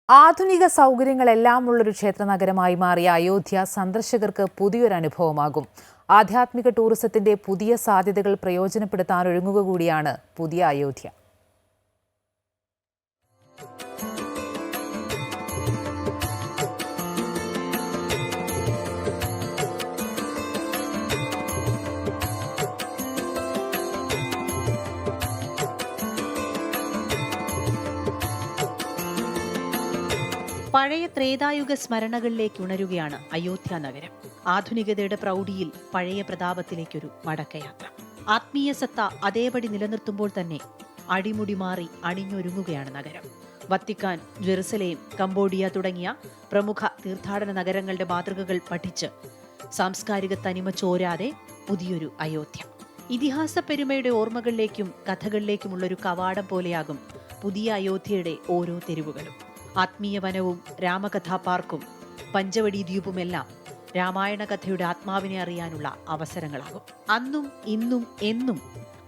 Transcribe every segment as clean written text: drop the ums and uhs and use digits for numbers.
ആധുനിക സൗകര്യങ്ങളെല്ലാം ഉള്ളൊരു ക്ഷേത്രനഗരമായി മാറിയ അയോധ്യ സന്ദർശകർക്ക് പുതിയൊരു അനുഭവമാകും. ആധ്യാത്മിക ടൂറിസത്തിന്റെ പുതിയ സാധ്യതകൾ പ്രയോജനപ്പെടുത്താൻ ഒരുങ്ങുക കൂടിയാണ് പുതിയ അയോധ്യ. പഴയ ത്രേതായുഗ സ്മരണകളിലേക്ക് ഉണരുകയാണ് അയോധ്യ നഗരം. ആധുനികതയുടെ പ്രൗഢിയിൽ പഴയ പ്രതാപത്തിലേക്കൊരു മടക്കയാത്ര. ആത്മീയ സത്ത അതേപടി നിലനിർത്തുമ്പോൾ തന്നെ അടിമുടി മാറി അണിഞ്ഞൊരുങ്ങുകയാണ് നഗരം. വത്തിക്കാൻ, ജെറുസലേം, കംബോഡിയ തുടങ്ങിയ പ്രമുഖ തീർത്ഥാടന നഗരങ്ങളുടെ മാതൃകകൾ പഠിച്ച് സാംസ്കാരിക തനിമ ചോരാതെ പുതിയൊരു അയോധ്യ. ഇതിഹാസ പെരുമയുടെ ഓർമ്മകളിലേക്കും കഥകളിലേക്കുമുള്ളൊരു കവാടം പോലെയാകും പുതിയ അയോധ്യയുടെ ഓരോ തെരുവുകളും. ആത്മീയ വനവും രാമകഥാ പാർക്കും പഞ്ചവടി ദ്വീപുമെല്ലാം രാമായണ കഥയുടെ ആത്മാവിനെ അറിയാനുള്ള അവസരങ്ങളാകും. അന്നും ഇന്നും എന്നും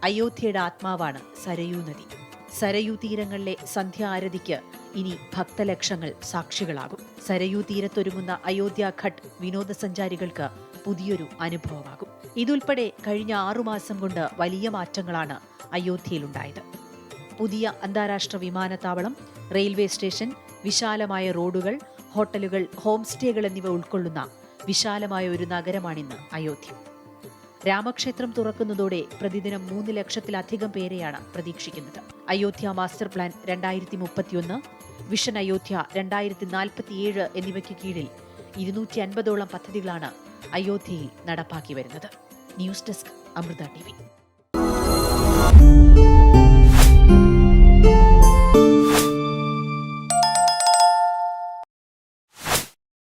അയോധ്യയുടെ ആത്മാവാണ് സരയൂ നദി. സരയൂ തീരങ്ങളിലെ സന്ധ്യാരതിക്ക് ഇനി ഭക്തലക്ഷങ്ങൾ സാക്ഷികളാകും. സരയൂ തീരത്തൊരുങ്ങുന്ന അയോധ്യ ഘട്ട് വിനോദസഞ്ചാരികൾക്ക് പുതിയൊരു അനുഭവമാകും. ഇതുൾപ്പെടെ കഴിഞ്ഞ 6 മാസം കൊണ്ട് വലിയ മാറ്റങ്ങളാണ് അയോധ്യയിലുണ്ടായത്. പുതിയ അന്താരാഷ്ട്ര വിമാനത്താവളം, റെയിൽവേ സ്റ്റേഷൻ, വിശാലമായ റോഡുകൾ, ഹോട്ടലുകൾ, ഹോം സ്റ്റേകൾ എന്നിവ ഉൾക്കൊള്ളുന്ന വിശാലമായ ഒരു നഗരമാണിന്ന് അയോധ്യ. രാമക്ഷേത്രം തുറക്കുന്നതോടെ പ്രതിദിനം 3 ലക്ഷത്തിലധികം പേരെയാണ് പ്രതീക്ഷിക്കുന്നത്. Ayodhya master plan 2031, vision Ayodhya 2047 എന്നിവയ്ക്ക് കീഴിൽ 250ഓളം പദ്ധതികളാണ് അയോധ്യയിൽ നടപ്പാക്കി വരുന്നത്. News desk, Amrita TV.